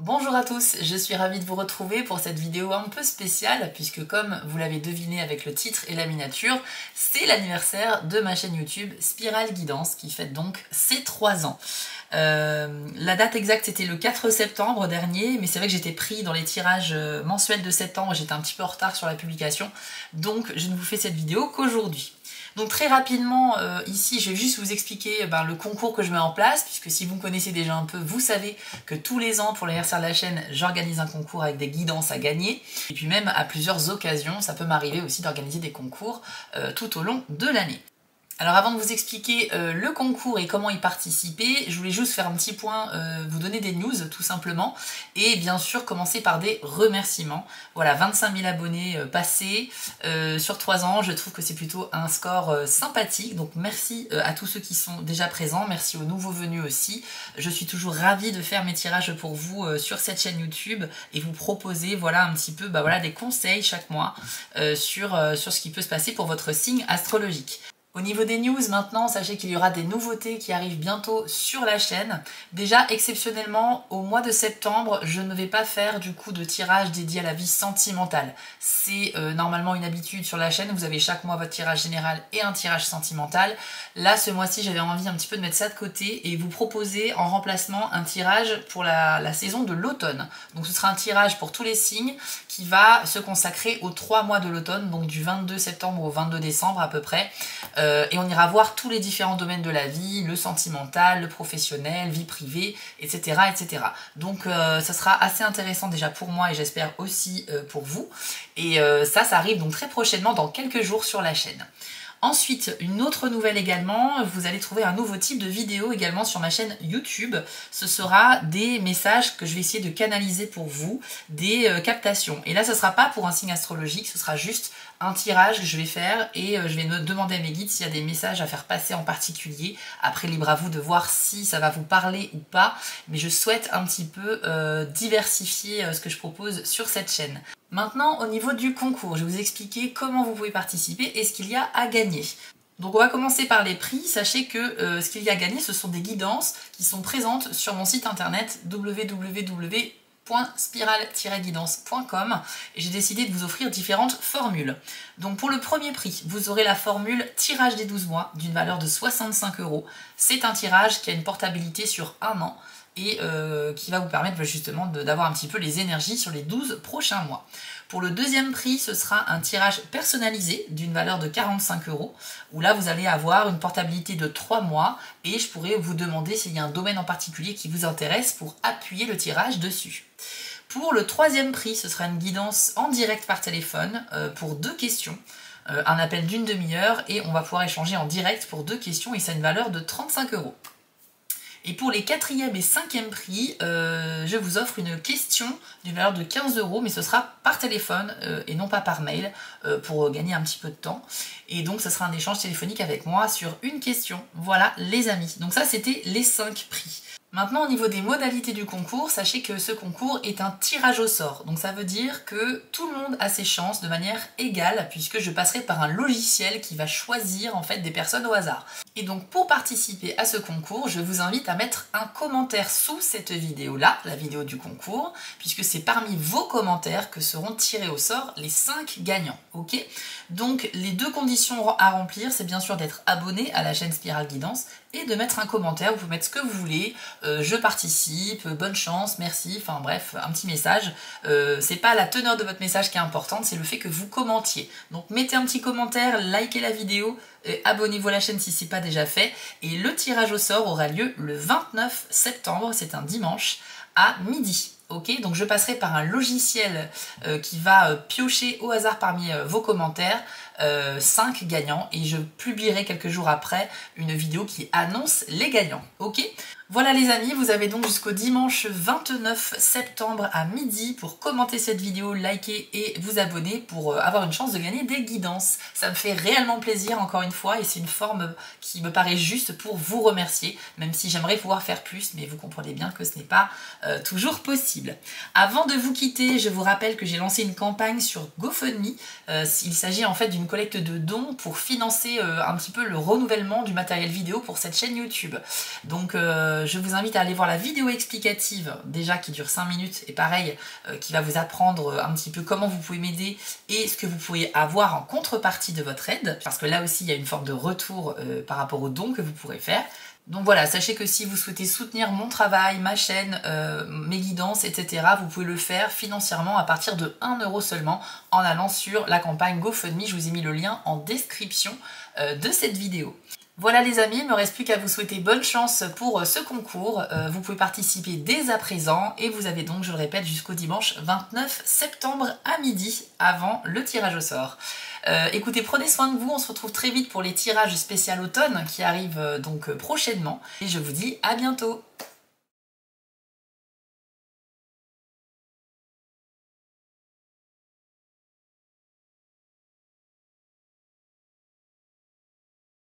Bonjour à tous, je suis ravie de vous retrouver pour cette vidéo un peu spéciale puisque comme vous l'avez deviné avec le titre et la miniature, c'est l'anniversaire de ma chaîne YouTube Spirale Guidance qui fête donc ses 3 ans. La date exacte c'était le 4 septembre dernier, mais c'est vrai que j'étais pris dans les tirages mensuels de septembre, j'étais un petit peu en retard sur la publication, donc je ne vous fais cette vidéo qu'aujourd'hui. Donc très rapidement, ici, je vais juste vous expliquer le concours que je mets en place, puisque si vous me connaissez déjà un peu, vous savez que tous les ans, pour l'anniversaire de la chaîne, j'organise un concours avec des guidances à gagner. Et puis même à plusieurs occasions, ça peut m'arriver aussi d'organiser des concours tout au long de l'année. Alors avant de vous expliquer le concours et comment y participer, je voulais juste faire un petit point, vous donner des news tout simplement, et bien sûr commencer par des remerciements. Voilà, 25 000 abonnés passés sur 3 ans, je trouve que c'est plutôt un score sympathique, donc merci à tous ceux qui sont déjà présents, merci aux nouveaux venus aussi. Je suis toujours ravie de faire mes tirages pour vous sur cette chaîne YouTube et vous proposer voilà un petit peu des conseils chaque mois sur ce qui peut se passer pour votre signe astrologique. Au niveau des news maintenant, sachez qu'il y aura des nouveautés qui arrivent bientôt sur la chaîne. Déjà, exceptionnellement, au mois de septembre, je ne vais pas faire du coup de tirage dédié à la vie sentimentale. C'est normalement une habitude sur la chaîne, vous avez chaque mois votre tirage général et un tirage sentimental. Là, ce mois-ci, j'avais envie un petit peu de mettre ça de côté et vous proposer en remplacement un tirage pour la saison de l'automne. Donc ce sera un tirage pour tous les signes qui va se consacrer aux 3 mois de l'automne, donc du 22 septembre au 22 décembre à peu près. Et on ira voir tous les différents domaines de la vie, le sentimental, le professionnel, vie privée, etc. etc. Donc ça sera assez intéressant déjà pour moi et j'espère aussi pour vous. Et ça arrive donc très prochainement dans quelques jours sur la chaîne. Ensuite, une autre nouvelle également, vous allez trouver un nouveau type de vidéo également sur ma chaîne YouTube. Ce sera des messages que je vais essayer de canaliser pour vous, des captations. Et là, ce ne sera pas pour un signe astrologique, ce sera juste un tirage que je vais faire et je vais demander à mes guides s'il y a des messages à faire passer en particulier. Après, libre à vous de voir si ça va vous parler ou pas. Mais je souhaite un petit peu diversifier ce que je propose sur cette chaîne. Maintenant, au niveau du concours, je vais vous expliquer comment vous pouvez participer et ce qu'il y a à gagner. Donc on va commencer par les prix. Sachez que ce qu'il y a à gagner, ce sont des guidances qui sont présentes sur mon site internet www.spirale-guidance.com et j'ai décidé de vous offrir différentes formules. Donc pour le premier prix, vous aurez la formule tirage des 12 mois d'une valeur de 65 €. C'est un tirage qui a une portabilité sur 1 an et qui va vous permettre justement d'avoir un petit peu les énergies sur les 12 prochains mois. Pour le deuxième prix, ce sera un tirage personnalisé d'une valeur de 45 €, où là vous allez avoir une portabilité de 3 mois et je pourrais vous demander s'il y a un domaine en particulier qui vous intéresse pour appuyer le tirage dessus. Pour le troisième prix, ce sera une guidance en direct par téléphone pour 2 questions. Un appel d'une demi-heure et on va pouvoir échanger en direct pour 2 questions et ça a une valeur de 35 €. Et pour les 4e et 5e prix, je vous offre une question d'une valeur de 15 €, mais ce sera par téléphone et non pas par mail pour gagner un petit peu de temps. Et donc, ce sera un échange téléphonique avec moi sur une question. Voilà, les amis. Donc ça, c'était les 5 prix. Maintenant, au niveau des modalités du concours, sachez que ce concours est un tirage au sort. Donc ça veut dire que tout le monde a ses chances de manière égale, puisque je passerai par un logiciel qui va choisir en fait des personnes au hasard. Et donc pour participer à ce concours, je vous invite à mettre un commentaire sous cette vidéo-là, la vidéo du concours, puisque c'est parmi vos commentaires que seront tirés au sort les 5 gagnants. Ok ? Donc les 2 conditions à remplir, c'est bien sûr d'être abonné à la chaîne Spirale Guidance et de mettre un commentaire, vous pouvez mettre ce que vous voulez, je participe, bonne chance, merci, enfin bref, un petit message. C'est pas la teneur de votre message qui est importante, c'est le fait que vous commentiez. Donc mettez un petit commentaire, likez la vidéo, abonnez-vous à la chaîne si ce n'est pas déjà fait. Et le tirage au sort aura lieu le 29 septembre, c'est un dimanche, à midi. Ok, donc je passerai par un logiciel qui va piocher au hasard parmi vos commentaires 5 gagnants et je publierai quelques jours après une vidéo qui annonce les gagnants. Ok, voilà les amis, vous avez donc jusqu'au dimanche 29 septembre à midi pour commenter cette vidéo, liker et vous abonner pour avoir une chance de gagner des guidances. Ça me fait réellement plaisir encore une fois et c'est une forme qui me paraît juste pour vous remercier, même si j'aimerais pouvoir faire plus, mais vous comprenez bien que ce n'est pas toujours possible. Avant de vous quitter, je vous rappelle que j'ai lancé une campagne sur GoFundMe. Il s'agit en fait d'une collecte de dons pour financer un petit peu le renouvellement du matériel vidéo pour cette chaîne YouTube. Donc je vous invite à aller voir la vidéo explicative, déjà qui dure 5 minutes, et pareil, qui va vous apprendre un petit peu comment vous pouvez m'aider et ce que vous pouvez avoir en contrepartie de votre aide, parce que là aussi il y a une forme de retour par rapport aux dons que vous pourrez faire. Donc voilà, sachez que si vous souhaitez soutenir mon travail, ma chaîne, mes guidances, etc., vous pouvez le faire financièrement à partir de 1 € seulement en allant sur la campagne GoFundMe. Je vous ai mis le lien en description de cette vidéo. Voilà les amis, il ne me reste plus qu'à vous souhaiter bonne chance pour ce concours. Vous pouvez participer dès à présent et vous avez donc, je le répète, jusqu'au dimanche 29 septembre à midi avant le tirage au sort. Écoutez, prenez soin de vous, on se retrouve très vite pour les tirages spécial automne qui arrivent donc prochainement. Et je vous dis à bientôt.